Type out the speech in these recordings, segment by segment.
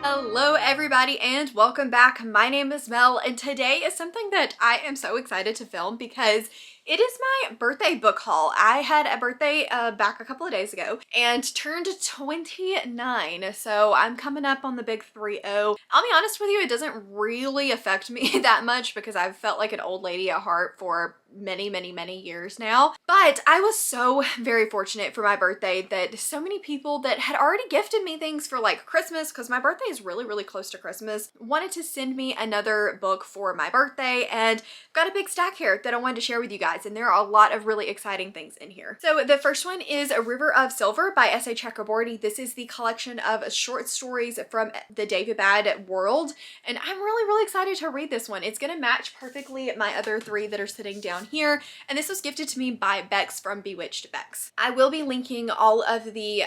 Hello everybody and welcome back. My name is Mel and today is something that I am so excited to film because it is my birthday book haul. I had a birthday back a couple of days ago and turned 29, so I'm coming up on the big 3-0. I'll be honest with you, it doesn't really affect me that much because I've felt like an old lady at heart for many years now. But I was so very fortunate for my birthday that so many people that had already gifted me things for like Christmas, because my birthday is really close to Christmas, wanted to send me another book for my birthday, and I've got a big stack here that I wanted to share with you guys, and there are a lot of really exciting things in here. So the first one is A River of Silver by S.A. Chakraborty. This is the collection of short stories from the Daevabad world, and I'm really excited to read this one. It's gonna match perfectly my other three that are sitting down here, and this was gifted to me by Bex from Bewitched Bex. I will be linking all of the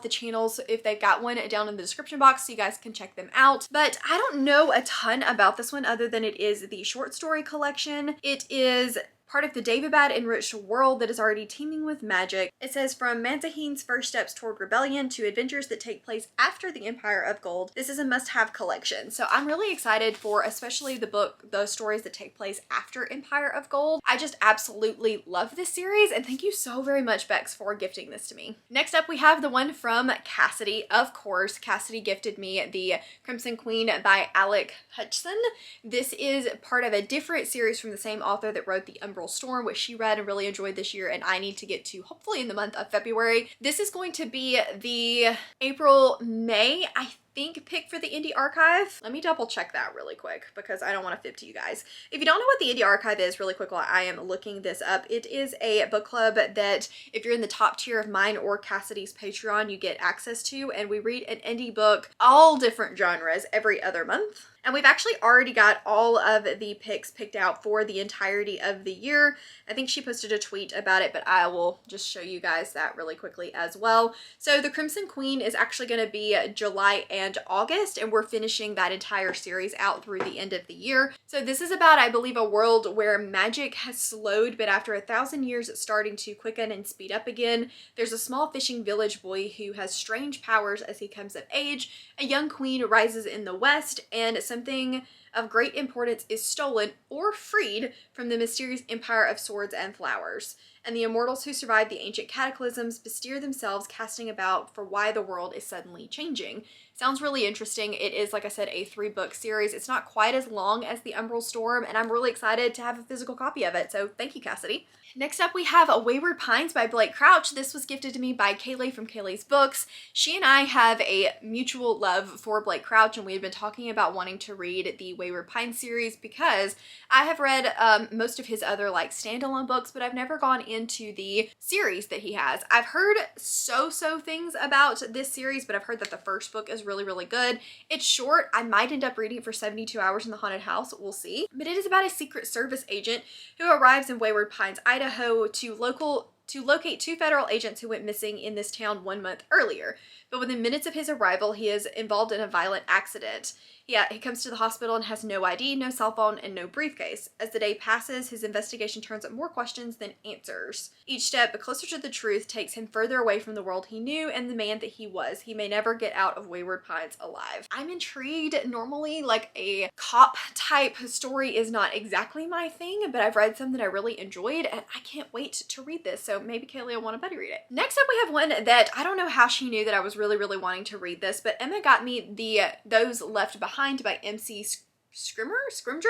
channels if they've got one down in the description box so you guys can check them out. But I don't know a ton about this one other than it is the short story collection. It is part of the Daevabad enriched world that is already teeming with magic. It says, from Manzahin's first steps toward rebellion to adventures that take place after the Empire of Gold, this is a must-have collection. So I'm really excited for especially those stories that take place after Empire of Gold. I just absolutely love this series, and thank you so very much, Bex, for gifting this to me. Next up, we have the one from Cassidy. Of course, Cassidy gifted me the Crimson Queen by Alec Hutchson. This is part of a different series from the same author that wrote the Umbral Storm, which she read and really enjoyed this year, and I need to get to hopefully in the month of February. This is going to be the April-May, I think, pick for the Indie Archive. Let me double check that really quick because I don't want to fib to you guys. If you don't know what the Indie Archive is, really quick while I am looking this up, it is a book club that if you're in the top tier of mine or Cassidy's Patreon, you get access to, and we read an indie book, all different genres, every other month. And we've actually already got all of the picks picked out for the entirety of the year. I think she posted a tweet about it, but I will just show you guys that really quickly as well. So the Crimson Queen is actually going to be July and August, and we're finishing that entire series out through the end of the year. So this is about, I believe, a world where magic has slowed, but after 1,000 years it's starting to quicken and speed up again. There's a small fishing village boy who has strange powers as he comes of age. A young queen rises in the west, and something of great importance is stolen or freed from the mysterious empire of swords and flowers. And the immortals who survived the ancient cataclysms bestir themselves, casting about for why the world is suddenly changing. Sounds really interesting. It is, like I said, a 3-book series. It's not quite as long as the Umbral Storm, and I'm really excited to have a physical copy of it, so thank you, Cassidy. Next up, we have A Wayward Pines by Blake Crouch. This was gifted to me by Kayleigh from Kayleigh's Books. She and I have a mutual love for Blake Crouch, and we had been talking about wanting to read the Wayward Pines series because I have read most of his other like standalone books, but I've never gone into the series that he has. I've heard so things about this series, but I've heard that the first book is really good. It's short. I might end up reading it for 72 hours in the haunted house. We'll see. But it is about a Secret Service agent who arrives in Wayward Pines, Idaho to locate 2 federal agents who went missing in this town 1 month earlier. But within minutes of his arrival, he is involved in a violent accident. Yeah, he comes to the hospital and has no ID, no cell phone, and no briefcase. As the day passes, his investigation turns up more questions than answers. Each step closer to the truth takes him further away from the world he knew and the man that he was. He may never get out of Wayward Pines alive. I'm intrigued. Normally, like a cop type story is not exactly my thing, but I've read some that I really enjoyed, and I can't wait to read this, so maybe Kayleigh will want to buddy read it. Next up, we have one that I don't know how she knew that I was really wanting to read this, but Emma got me the Those Left Behind by MC Scrimger.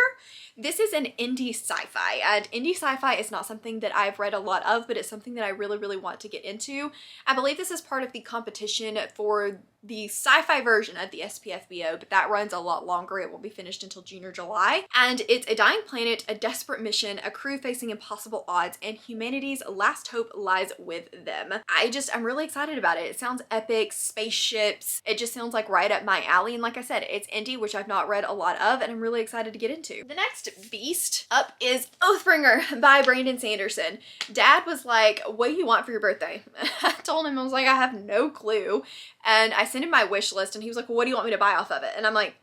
This is an indie sci-fi, and indie sci-fi is not something that I've read a lot of, but it's something that I really want to get into. I believe this is part of the competition for the sci-fi version of the SPFBO, but that runs a lot longer. It won't be finished until June or July. And it's a dying planet, a desperate mission, a crew facing impossible odds, and humanity's last hope lies with them. I'm really excited about it. It sounds epic, spaceships. It just sounds like right up my alley. And like I said, it's indie, which I've not read a lot of, and I'm really excited to get into. The next beast up is Oathbringer by Brandon Sanderson. Dad was like, what do you want for your birthday? I told him, I was like, I have no clue. And I sent him my wish list, and he was like, well, what do you want me to buy off of it? And I'm like,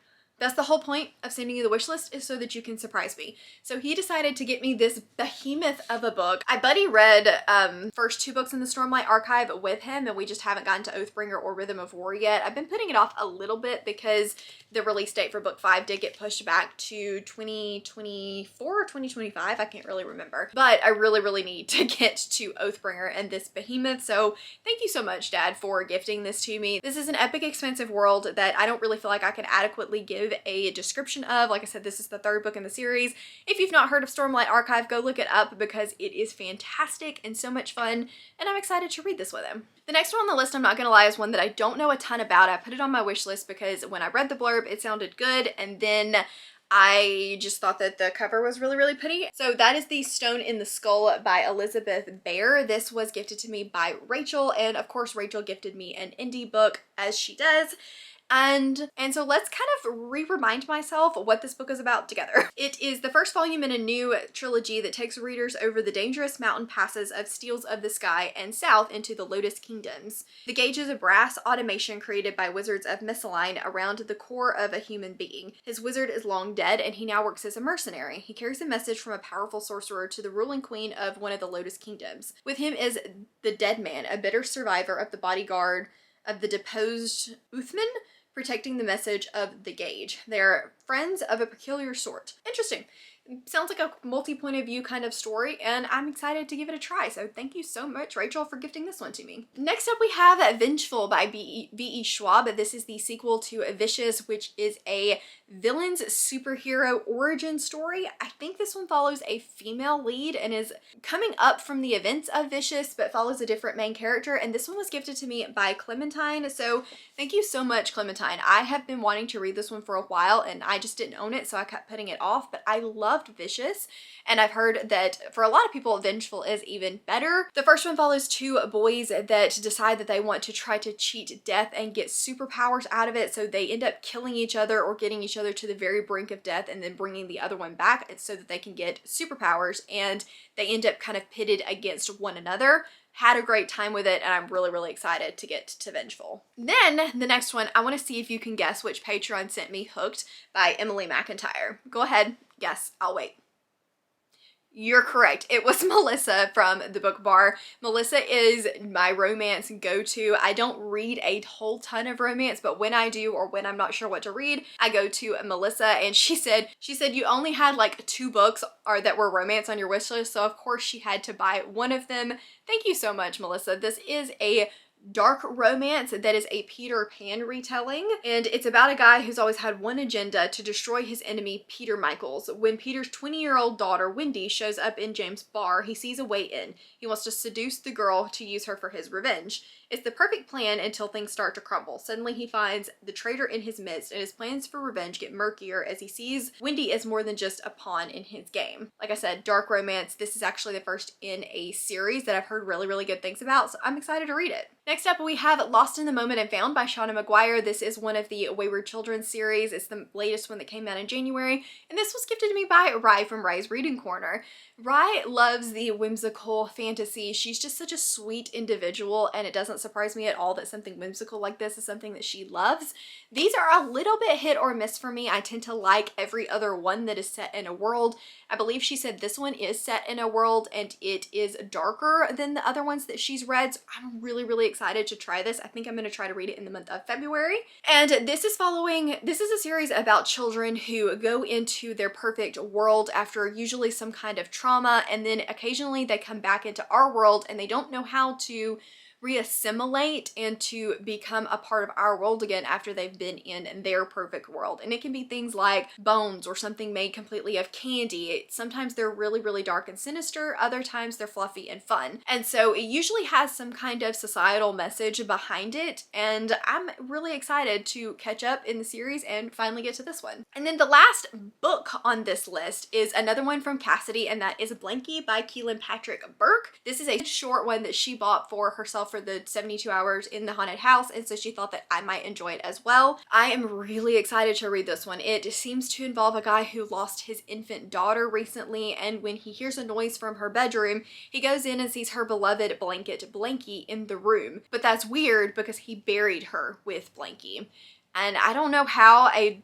That's the whole point of sending you the wish list, is so that you can surprise me. So he decided to get me this behemoth of a book. I buddy read first 2 books in the Stormlight Archive with him, and we just haven't gotten to Oathbringer or Rhythm of War yet. I've been putting it off a little bit because the release date for book 5 did get pushed back to 2024 or 2025. I can't really remember. But I really need to get to Oathbringer and this behemoth. So thank you so much, Dad, for gifting this to me. This is an epic, expensive world that I don't really feel like I can adequately give a description of. Like I said, this is the 3rd book in the series. If you've not heard of Stormlight Archive, go look it up because it is fantastic and so much fun, and I'm excited to read this with him. The next one on the list, I'm not gonna lie, is one that I don't know a ton about. I put it on my wish list because when I read the blurb, it sounded good, and then I just thought that the cover was really pretty. So that is The Stone in the Skull by Elizabeth Bear. This was gifted to me by Rachel, and of course Rachel gifted me an indie book, as she does. And so let's kind of remind myself what this book is about together. It is the first volume in a new trilogy that takes readers over the dangerous mountain passes of Steels of the Sky and south into the Lotus Kingdoms. The gauge is a brass automation created by wizards of Missaline around the core of a human being. His wizard is long dead, and he now works as a mercenary. He carries a message from a powerful sorcerer to the ruling queen of one of the Lotus Kingdoms. With him is the Dead Man, a bitter survivor of the bodyguard of the deposed Uthman, protecting the message of the gauge. They're friends of a peculiar sort. Interesting. Sounds like a multi-point of view kind of story, and I'm excited to give it a try. So thank you so much, Rachel, for gifting this one to me. Next up, we have Vengeful by V.E. Schwab. This is the sequel to Vicious, which is a villain's superhero origin story. I think this one follows a female lead and is coming up from the events of Vicious, but follows a different main character. And this one was gifted to me by Clementine. So thank you so much, Clementine. I have been wanting to read this one for a while, and I just didn't own it, so I kept putting it off, but I loved Vicious, and I've heard that for a lot of people, Vengeful is even better. The first one follows 2 boys that decide that they want to try to cheat death and get superpowers out of it, so they end up killing each other or getting each other to the very brink of death and then bringing the other one back so that they can get superpowers, and they end up kind of pitted against one another. Had a great time with it, and I'm really excited to get to Vengeful. Then the next one, I want to see if you can guess which Patreon sent me Hooked by Emily McIntyre. Go ahead, guess. I'll wait. You're correct. It was Melissa from the Book Bar. Melissa is my romance go-to. I don't read a whole ton of romance, but when I do, or when I'm not sure what to read, I go to Melissa, and she said you only had like 2 books that were romance on your wish list, so of course she had to buy one of them. Thank you so much, Melissa. This is a dark romance that is a Peter Pan retelling, and it's about a guy who's always had one agenda: to destroy his enemy Peter Michaels. When Peter's 20-year-old daughter Wendy shows up in James' bar, he sees a way in. He wants to seduce the girl to use her for his revenge. It's the perfect plan until things start to crumble. Suddenly he finds the traitor in his midst, and his plans for revenge get murkier as he sees Wendy as more than just a pawn in his game. Like I said, dark romance. This is actually the first in a series that I've heard really good things about, so I'm excited to read it. Next up, we have Lost in the Moment and Found by Shauna Maguire. This is one of the Wayward Children's series. It's the latest one that came out in January, and this was gifted to me by Rye from Rye's Reading Corner. Rye loves the whimsical fantasy. She's just such a sweet individual, and it doesn't surprise me at all that something whimsical like this is something that she loves. These are a little bit hit or miss for me. I tend to like every other one that is set in a world. I believe she said this one is set in a world, and it is darker than the other ones that she's read, so I'm really excited to try this. I think I'm going to try to read it in the month of February. And this is a series about children who go into their perfect world after usually some kind of trauma, and then occasionally they come back into our world and they don't know how to reassimilate and to become a part of our world again after they've been in their perfect world. And it can be things like bones or something made completely of candy. Sometimes they're really dark and sinister, other times they're fluffy and fun. And so it usually has some kind of societal message behind it, and I'm really excited to catch up in the series and finally get to this one. And then the last book on this list is another one from Cassidy, and that is Blankie by Keelan Patrick Burke. This is a short one that she bought for herself for the 72 hours in the haunted house, and so she thought that I might enjoy it as well. I am really excited to read this one. It seems to involve a guy who lost his infant daughter recently, and when he hears a noise from her bedroom, he goes in and sees her beloved blanket Blankie in the room. But that's weird because he buried her with Blankie. And I don't know how a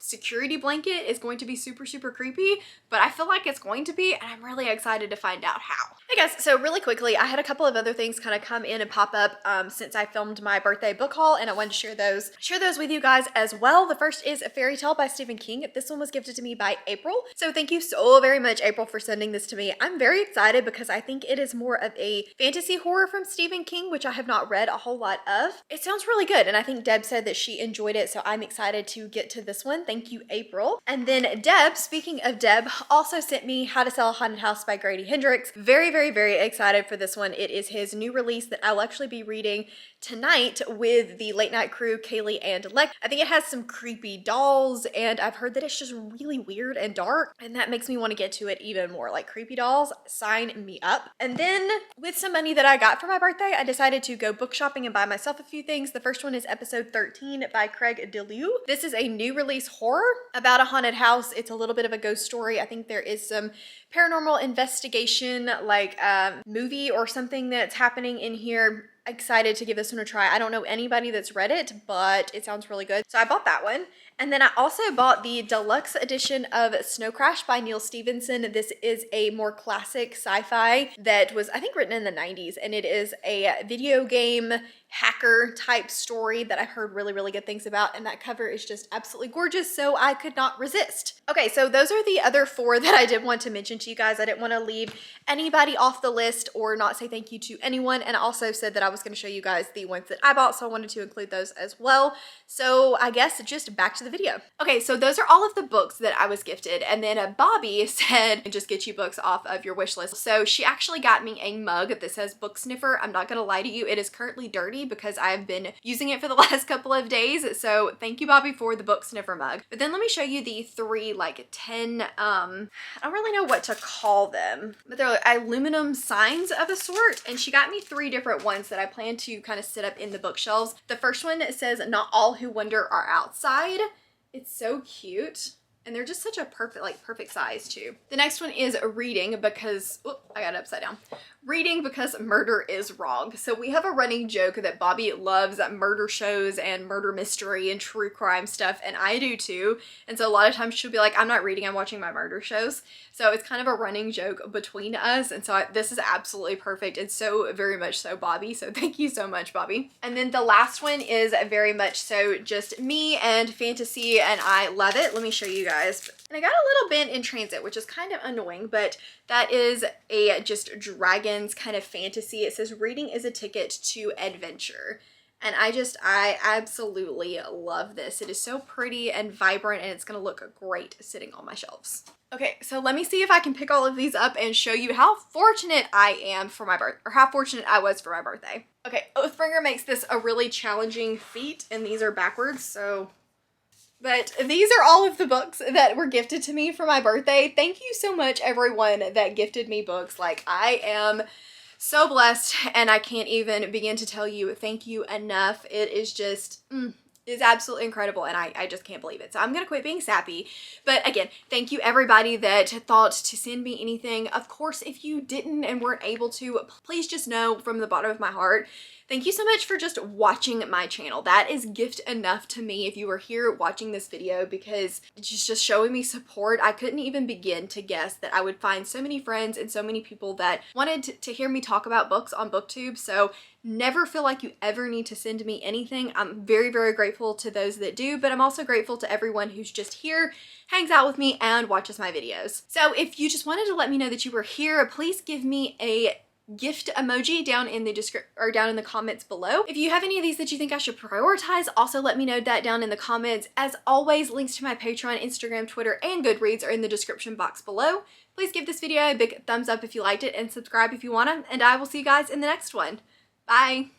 security blanket is going to be super, super creepy, but I feel like it's going to be, and I'm really excited to find out how. Hey guys, so really quickly, I had a couple of other things kind of come in and pop up since I filmed my birthday book haul, and I wanted to share those with you guys as well. The first is A Fairy Tale by Stephen King. This one was gifted to me by April, so thank you so very much, April, for sending this to me. I'm very excited because I think it is more of a fantasy horror from Stephen King, which I have not read a whole lot of. It sounds really good, and I think Deb said that she enjoyed it, so I'm excited to get to this one. Thank you, April. And then Deb, speaking of Deb, also sent me How to Sell a Haunted House by Grady Hendrix. Very, very, very excited for this one. It is his new release that I'll actually be reading tonight with the late night crew, Kaylee and Lex. I think it has some creepy dolls, and I've heard that it's just really weird and dark, and that makes me want to get to it even more. Like, creepy dolls, sign me up. And then with some money that I got for my birthday, I decided to go book shopping and buy myself a few things. The first one is Episode 13 by Craig DeLue. This is a new release horror about a haunted house. It's a little bit of a ghost story. I think there is some paranormal investigation, like movie or something that's happening in here. Excited to give this one a try. I don't know anybody that's read it, but it sounds really good. So I bought that one. And then I also bought the deluxe edition of Snow Crash by Neil Stephenson. This is a more classic sci-fi that was, I think, written in the 90s, and it is a video game hacker type story that I've heard really, really good things about, and that cover is just absolutely gorgeous, so I could not resist. Okay, so those are the other four that I did want to mention to you guys. I didn't want to leave anybody off the list or not say thank you to anyone, and I also said that I was going to show you guys the ones that I bought, so I wanted to include those as well. So I guess just back to the video. Okay, so those are all of the books that I was gifted, and then Bobby said, just get you books off of your wish list. So she actually got me a mug that says Book Sniffer. I'm not gonna lie to you, it is currently dirty because I've been using it for the last couple of days, so thank you, Bobby, for the Book Sniffer mug. But then let me show you the three, like 10, I don't really know what to call them, but they're like aluminum signs of a sort, and she got me 3 different ones that I plan to kind of sit up in the bookshelves. The first one says, "Not all who wander are outside." It's so cute. And they're just such a perfect size too. The next one is reading because, I got it upside down. Reading because murder is wrong. So we have a running joke that Bobby loves murder shows and murder mystery and true crime stuff, and I do too. And so a lot of times she'll be like, I'm not reading, I'm watching my murder shows. So it's kind of a running joke between us. And so this is absolutely perfect. And so very much so Bobby. So thank you so much, Bobby. And then the last one is very much so just me and fantasy, and I love it. Let me show you guys. And I got a little bent in transit, which is kind of annoying, but that is a just dragons kind of fantasy. It says reading is a ticket to adventure. And I absolutely love this. It is so pretty and vibrant, and it's gonna look great sitting on my shelves. Okay, so let me see if I can pick all of these up and show you how fortunate I am for my birthday, or how fortunate I was for my birthday. Okay, Oathbringer makes this a really challenging feat, and these are backwards, so... But these are all of the books that were gifted to me for my birthday. Thank you so much, everyone that gifted me books. Like, I am so blessed, and I can't even begin to tell you thank you enough. It is just, it's absolutely incredible, and I just can't believe it. So I'm gonna quit being sappy. But again, thank you everybody that thought to send me anything. Of course, if you didn't and weren't able to, please just know from the bottom of my heart, thank you so much for just watching my channel. That is gift enough to me if you were here watching this video, because it's just showing me support. I couldn't even begin to guess that I would find so many friends and so many people that wanted to hear me talk about books on BookTube. So never feel like you ever need to send me anything. I'm very, very grateful to those that do, but I'm also grateful to everyone who's just here, hangs out with me, and watches my videos. So if you just wanted to let me know that you were here, please give me a gift emoji down in the comments below. If you have any of these that you think I should prioritize, also let me know that down in the comments. As always, links to my Patreon, Instagram, Twitter, and Goodreads are in the description box below. Please give this video a big thumbs up if you liked it, and subscribe if you wanna, and I will see you guys in the next one. Bye!